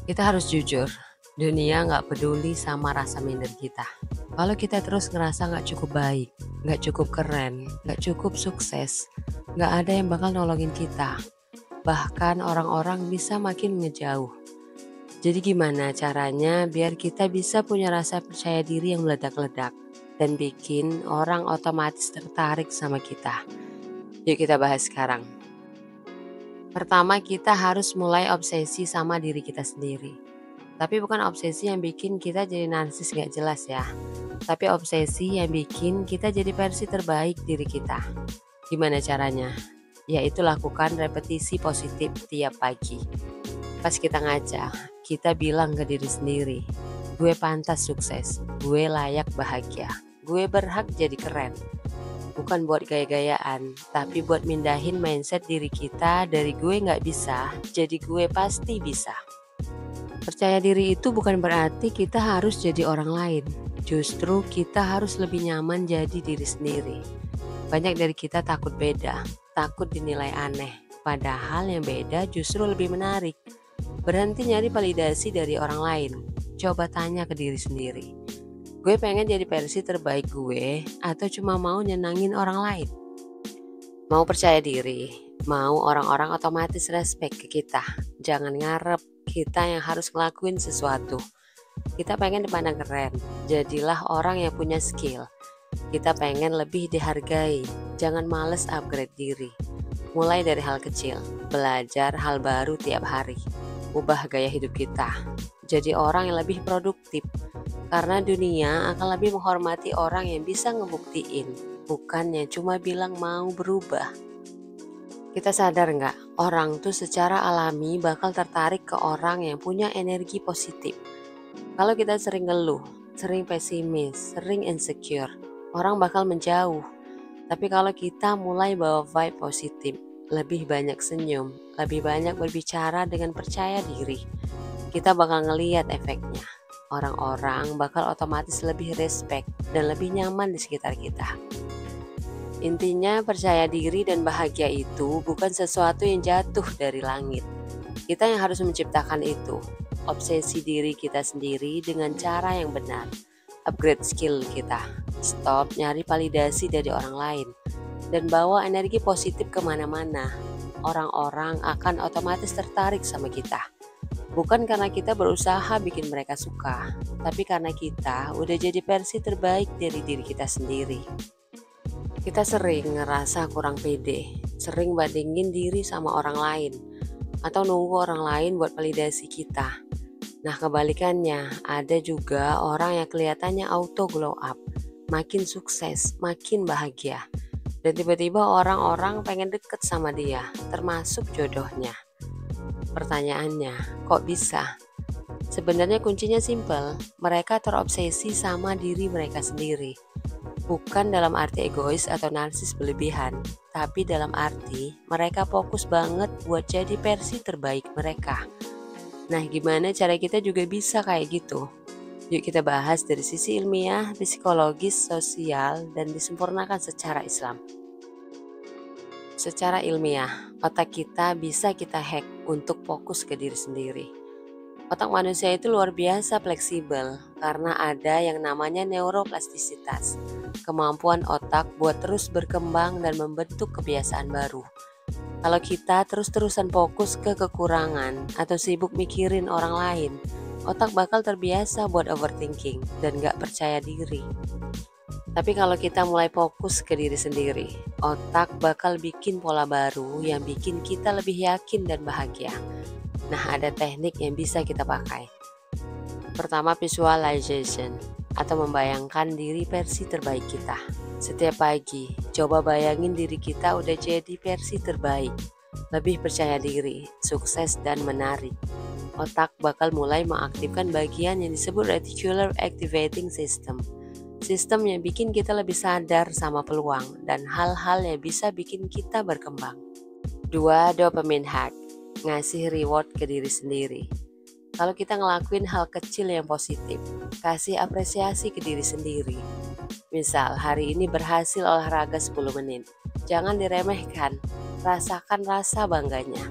Kita harus jujur, dunia nggak peduli sama rasa minder kita. Kalau kita terus ngerasa nggak cukup baik, nggak cukup keren, nggak cukup sukses, nggak ada yang bakal nolongin kita. Bahkan orang-orang bisa makin ngejauh. Jadi gimana caranya biar kita bisa punya rasa percaya diri yang meledak-ledak dan bikin orang otomatis tertarik sama kita? Yuk kita bahas sekarang. Pertama, kita harus mulai obsesi sama diri kita sendiri. Tapi bukan obsesi yang bikin kita jadi narsis gak jelas ya. Tapi obsesi yang bikin kita jadi versi terbaik diri kita. Gimana caranya? Yaitu lakukan repetisi positif tiap pagi. Pas kita ngaca, kita bilang ke diri sendiri, gue pantas sukses, gue layak bahagia, gue berhak jadi keren. Bukan buat gaya-gayaan, tapi buat mindahin mindset diri kita dari gue gak bisa, jadi gue pasti bisa. Percaya diri itu bukan berarti kita harus jadi orang lain. Justru kita harus lebih nyaman jadi diri sendiri. Banyak dari kita takut beda, takut dinilai aneh. Padahal yang beda justru lebih menarik. Berhenti nyari validasi dari orang lain. Coba tanya ke diri sendiri. Gue pengen jadi versi terbaik gue atau cuma mau nyenangin orang lain? Mau percaya diri, mau orang-orang otomatis respect ke kita. Jangan ngarep kita yang harus ngelakuin sesuatu. Kita pengen dipandang keren, jadilah orang yang punya skill. Kita pengen lebih dihargai, jangan males upgrade diri. Mulai dari hal kecil, belajar hal baru tiap hari. Ubah gaya hidup kita, jadi orang yang lebih produktif. Karena dunia akan lebih menghormati orang yang bisa ngebuktiin, bukan yang cuma bilang mau berubah. Kita sadar nggak, orang tuh secara alami bakal tertarik ke orang yang punya energi positif. Kalau kita sering ngeluh, sering pesimis, sering insecure, orang bakal menjauh. Tapi kalau kita mulai bawa vibe positif, lebih banyak senyum, lebih banyak berbicara dengan percaya diri, kita bakal ngeliat efeknya. Orang-orang bakal otomatis lebih respect dan lebih nyaman di sekitar kita. Intinya percaya diri dan bahagia itu bukan sesuatu yang jatuh dari langit. Kita yang harus menciptakan itu. Obsesi diri kita sendiri dengan cara yang benar. Upgrade skill kita. Stop nyari validasi dari orang lain. Dan bawa energi positif kemana-mana. Orang-orang akan otomatis tertarik sama kita. Bukan karena kita berusaha bikin mereka suka, tapi karena kita udah jadi versi terbaik dari diri kita sendiri. Kita sering ngerasa kurang pede, sering bandingin diri sama orang lain, atau nunggu orang lain buat validasi kita. Nah kebalikannya, ada juga orang yang kelihatannya auto glow up, makin sukses, makin bahagia. Dan tiba-tiba orang-orang pengen deket sama dia, termasuk jodohnya. Pertanyaannya, kok bisa? Sebenarnya kuncinya simpel, mereka terobsesi sama diri mereka sendiri. Bukan dalam arti egois atau narsis berlebihan, tapi dalam arti mereka fokus banget buat jadi versi terbaik mereka. Nah, gimana cara kita juga bisa kayak gitu? Yuk kita bahas dari sisi ilmiah, psikologis, sosial, dan disempurnakan secara Islam. Secara ilmiah, otak kita bisa kita hack untuk fokus ke diri sendiri. Otak manusia itu luar biasa fleksibel karena ada yang namanya neuroplastisitas, kemampuan otak buat terus berkembang dan membentuk kebiasaan baru. Kalau kita terus-terusan fokus ke kekurangan atau sibuk mikirin orang lain, otak bakal terbiasa buat overthinking dan gak percaya diri. Tapi kalau kita mulai fokus ke diri sendiri, otak bakal bikin pola baru yang bikin kita lebih yakin dan bahagia. Nah, ada teknik yang bisa kita pakai. Pertama, visualization atau membayangkan diri versi terbaik kita. Setiap pagi, coba bayangin diri kita udah jadi versi terbaik, lebih percaya diri, sukses dan menarik. Otak bakal mulai mengaktifkan bagian yang disebut reticular activating system. Sistem yang bikin kita lebih sadar sama peluang dan hal-hal yang bisa bikin kita berkembang. 2. Dopamine hack. Ngasih reward ke diri sendiri. Kalau kita ngelakuin hal kecil yang positif, kasih apresiasi ke diri sendiri. Misal, hari ini berhasil olahraga 10 menit. Jangan diremehkan, rasakan rasa bangganya.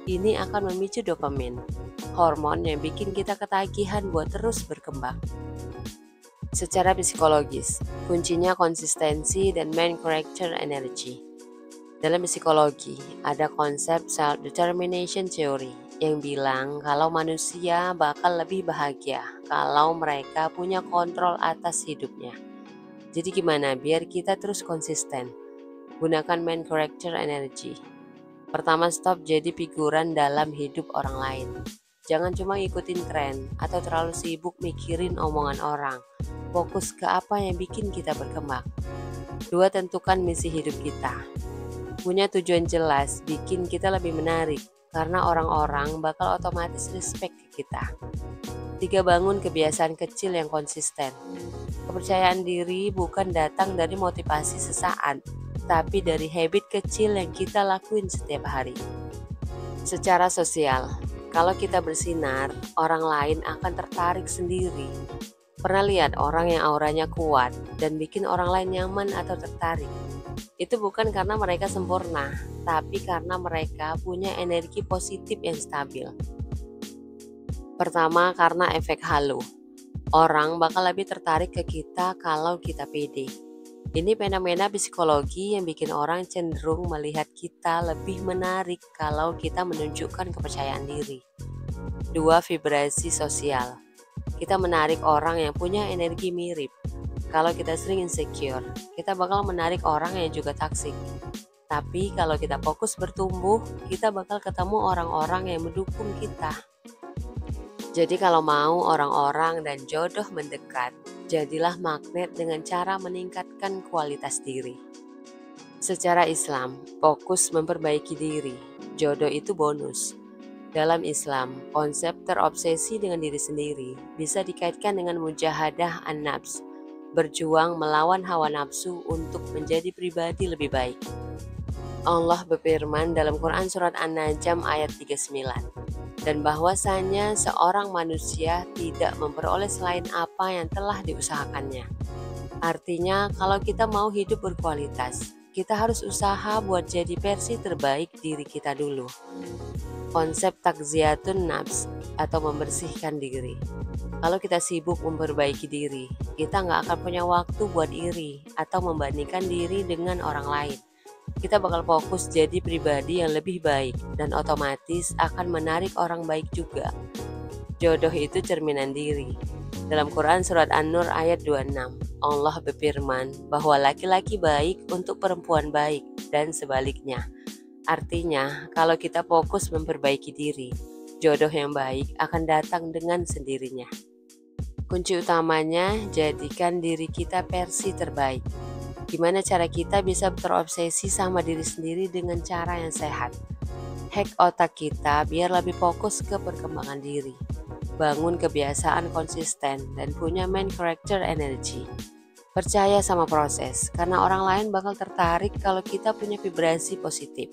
Ini akan memicu dopamin. hormon yang bikin kita ketagihan buat terus berkembang. Secara psikologis, kuncinya konsistensi dan main character energy. Dalam psikologi, ada konsep self-determination theory yang bilang kalau manusia bakal lebih bahagia kalau mereka punya kontrol atas hidupnya. Jadi gimana biar kita terus konsisten? Gunakan main character energy. Pertama, stop jadi figuran dalam hidup orang lain. Jangan cuma ngikutin tren atau terlalu sibuk mikirin omongan orang. Fokus ke apa yang bikin kita berkembang. 2, tentukan misi hidup kita. Punya tujuan jelas bikin kita lebih menarik karena orang-orang bakal otomatis respect ke kita. 3, bangun kebiasaan kecil yang konsisten. Kepercayaan diri bukan datang dari motivasi sesaat, tapi dari habit kecil yang kita lakuin setiap hari. Secara sosial, kalau kita bersinar, orang lain akan tertarik sendiri. Pernah lihat orang yang auranya kuat dan bikin orang lain nyaman atau tertarik? Itu bukan karena mereka sempurna, tapi karena mereka punya energi positif yang stabil. Pertama, karena efek halo. Orang bakal lebih tertarik ke kita kalau kita pede. Ini fenomena psikologi yang bikin orang cenderung melihat kita lebih menarik kalau kita menunjukkan kepercayaan diri. 2, vibrasi sosial. Kita menarik orang yang punya energi mirip. Kalau kita sering insecure, kita bakal menarik orang yang juga toxic. Tapi kalau kita fokus bertumbuh, kita bakal ketemu orang-orang yang mendukung kita. Jadi kalau mau orang-orang dan jodoh mendekat, jadilah magnet dengan cara meningkatkan kualitas diri. Secara Islam, fokus memperbaiki diri. Jodoh itu bonus. Dalam Islam, konsep terobsesi dengan diri sendiri bisa dikaitkan dengan mujahadah an-nafs, berjuang melawan hawa nafsu untuk menjadi pribadi lebih baik. Allah berfirman dalam Quran Surat An-Najm ayat 39, dan bahwasanya seorang manusia tidak memperoleh selain apa yang telah diusahakannya. Artinya kalau kita mau hidup berkualitas, kita harus usaha buat jadi versi terbaik diri kita dulu. Konsep takziyatun nafs atau membersihkan diri. Kalau kita sibuk memperbaiki diri, kita nggak akan punya waktu buat iri atau membandingkan diri dengan orang lain. Kita bakal fokus jadi pribadi yang lebih baik dan otomatis akan menarik orang baik juga. Jodoh itu cerminan diri. Dalam Quran Surat An-Nur ayat 26, Allah berfirman bahwa laki-laki baik untuk perempuan baik dan sebaliknya. Artinya, kalau kita fokus memperbaiki diri, jodoh yang baik akan datang dengan sendirinya. Kunci utamanya, jadikan diri kita versi terbaik. Gimana cara kita bisa terobsesi sama diri sendiri dengan cara yang sehat? Hack otak kita biar lebih fokus ke perkembangan diri. Bangun kebiasaan konsisten dan punya main character energy. Percaya sama proses, karena orang lain bakal tertarik kalau kita punya vibrasi positif.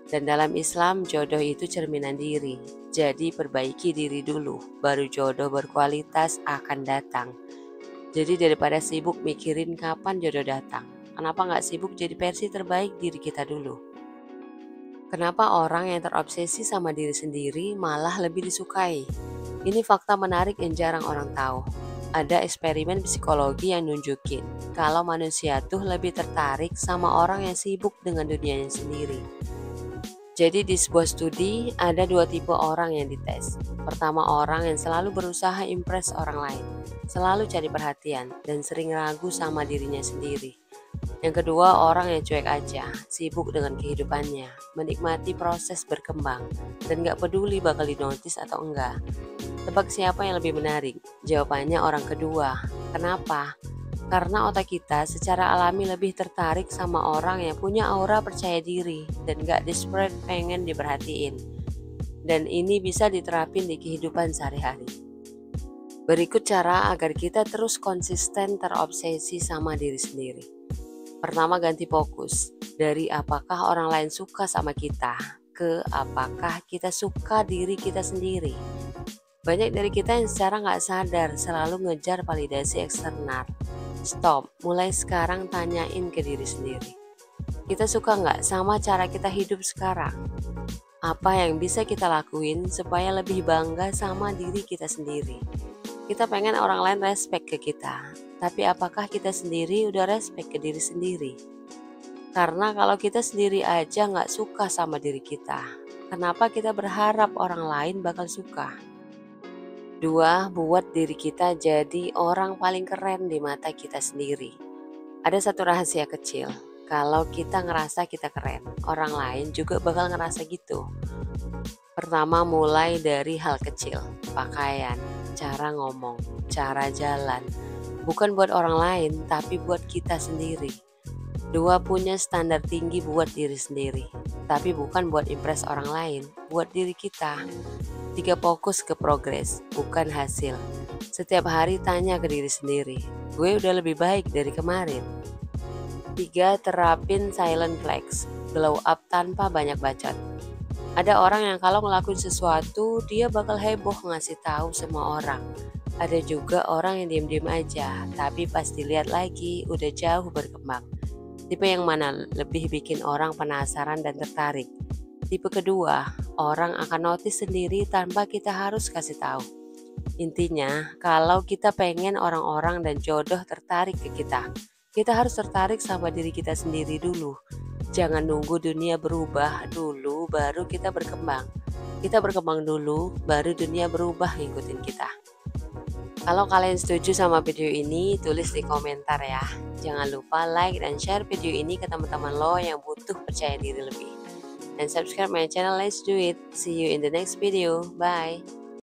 Dan dalam Islam, jodoh itu cerminan diri. Jadi perbaiki diri dulu, baru jodoh berkualitas akan datang. Jadi daripada sibuk mikirin kapan jodoh datang, kenapa nggak sibuk jadi versi terbaik diri kita dulu? Kenapa orang yang terobsesi sama diri sendiri malah lebih disukai? Ini fakta menarik yang jarang orang tahu. Ada eksperimen psikologi yang nunjukin kalau manusia tuh lebih tertarik sama orang yang sibuk dengan dunianya sendiri. Jadi di sebuah studi ada 2 tipe orang yang dites. Pertama, orang yang selalu berusaha impress orang lain, selalu cari perhatian dan sering ragu sama dirinya sendiri. Yang kedua, orang yang cuek aja, sibuk dengan kehidupannya, menikmati proses berkembang, dan gak peduli bakal dinotis atau enggak. Tebak siapa yang lebih menarik? Jawabannya orang kedua. Kenapa? Karena otak kita secara alami lebih tertarik sama orang yang punya aura percaya diri dan gak desperate pengen diperhatiin. Dan ini bisa diterapin di kehidupan sehari-hari. Berikut cara agar kita terus konsisten terobsesi sama diri sendiri. Pertama, ganti fokus dari apakah orang lain suka sama kita ke apakah kita suka diri kita sendiri. Banyak dari kita yang secara gak sadar selalu ngejar validasi eksternal. Stop, mulai sekarang tanyain ke diri sendiri. Kita suka nggak sama cara kita hidup sekarang? Apa yang bisa kita lakuin supaya lebih bangga sama diri kita sendiri? Kita pengen orang lain respect ke kita, tapi apakah kita sendiri udah respect ke diri sendiri? Karena kalau kita sendiri aja nggak suka sama diri kita, kenapa kita berharap orang lain bakal suka? Dua, buat diri kita jadi orang paling keren di mata kita sendiri. Ada satu rahasia kecil, kalau kita ngerasa kita keren, orang lain juga bakal ngerasa gitu. Pertama, mulai dari hal kecil, pakaian, cara ngomong, cara jalan. Bukan buat orang lain, tapi buat kita sendiri. Dua, punya standar tinggi buat diri sendiri, tapi bukan buat impress orang lain, buat diri kita. Tiga, fokus ke progres, bukan hasil. Setiap hari tanya ke diri sendiri, gue udah lebih baik dari kemarin. Tiga, terapin silent flex, glow up tanpa banyak bacot. Ada orang yang kalau ngelakuin sesuatu, dia bakal heboh ngasih tahu semua orang. Ada juga orang yang diem-diem aja, tapi pas dilihat lagi udah jauh berkembang. Tipe yang mana lebih bikin orang penasaran dan tertarik? Tipe kedua, orang akan notice sendiri tanpa kita harus kasih tahu. Intinya, kalau kita pengen orang-orang dan jodoh tertarik ke kita harus tertarik sama diri kita sendiri dulu. Jangan nunggu dunia berubah dulu baru kita berkembang. Kita berkembang dulu, baru dunia berubah ngikutin kita. Kalau kalian setuju sama video ini, tulis di komentar ya. Jangan lupa like dan share video ini ke teman-teman lo yang butuh percaya diri lebih. Dan subscribe my channel, let's do it. See you in the next video. Bye.